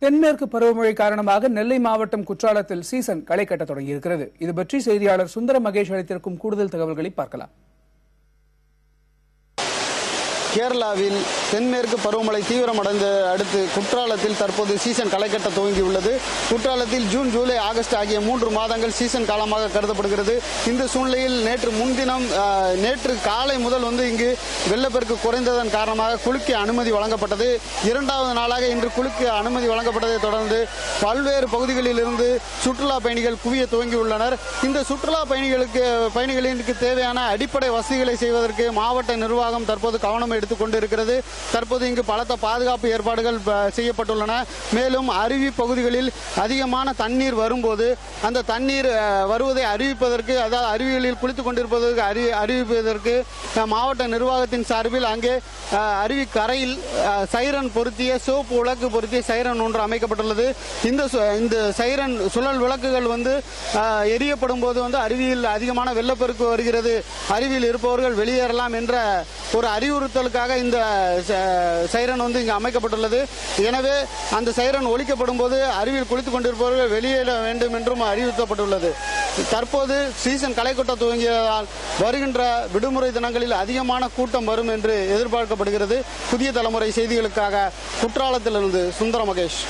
தென்மேற்கு பருவமழை காரணமாக நெல்லை மாவட்டம் குற்றாலத்தில் சீசன் களை கட்ட தொடங்கியிருக்கிறது. இது பற்றி செய்தியாளர் சுந்தர மகேஷ் அளித்திருக்கும் கூடுதல் தகவல்களை பார்க்கலாம். கேரளாவில் தென்மேற்கு பருவமழை தீவிரமடைந்த அடுத்து குற்றாலத்தில் தற்போது சீசன் களை கட்ட துவங்கியுள்ளது. குற்றாலத்தில் ஜூன், ஜூலை, ஆகஸ்ட் ஆகிய 3 மாதங்கள் சீசன் காலமாக கருதப்படுகிறது. இந்த சூழ்நிலையில் நேற்று காலை முதல் இங்கு வெள்ளப்பெருக்கு குறைந்ததன் காரணமாக குளிக்க அனுமதி வழங்கப்பட்டது. 2வது நாளாக இன்று குளிக்க அனுமதி வழங்கப்பட்டதை தொடர்ந்து பல்வேறு பகுதிகளில் இருந்து சுற்றுலா பயணிகள் குவிய துவங்கியுள்ளனர். இந்த சுற்றுலா பயணிகளுக்கு தேவையான அடிப்படை வசதிகளை செய்வதற்கு மாவட்ட நிர்வாகம் தற்போது கவனம் எடுத்துக் கொண்டிருக்கிறது. தற்போது இங்கு பலத்த பாதுகாப்பு ஏற்பாடுகள் செய்யப்பட்டுள்ளன. மேலும் அருவி பகுதிகளில் அதிகமான தண்ணீர் வரும்போது அந்த தண்ணீர் வருவதை அறிவிப்பதற்கு, அதாவது அருவிகளில் குளித்துக் கொண்டிருப்பதற்கு அறிவிப்பதற்கு மாவட்ட நிர்வாகத்தின் சார்பில் அங்கே அருவி கரையில் சைரன் பொருத்திய சோப்பு விளக்கு பொருத்திய சைரன் ஒன்று அமைக்கப்பட்டுள்ளது. இந்த சைரன் சுழல் விளக்குகள் எரியப்படும் போது அருவியில் அதிகமான வெள்ளப்பெருக்கு வருகிறது, அருவியில் இருப்பவர்கள் வெளியேறலாம் என்ற ஒரு அறிவுறுத்தலுக்காக இந்த சைரன் இங்கு அமைக்கப்பட்டுள்ளது. எனவே அந்த சைரன் ஒலிக்கப்படும் போது அருவியில் குளித்துக் கொண்டிருப்பவர்கள் வெளியேற வேண்டும் என்றும் அறிவுறுத்தப்பட்டுள்ளது. தற்போது சீசன் களை கொட்ட துவங்கியதால் வருகின்ற விடுமுறை தினங்களில் அதிகமான கூட்டம் வரும் என்று எதிர்பார்க்கப்படுகிறது. புதிய தலைமுறை செய்திகளுக்காக குற்றாலத்திலிருந்து சுந்தர மகேஷ்.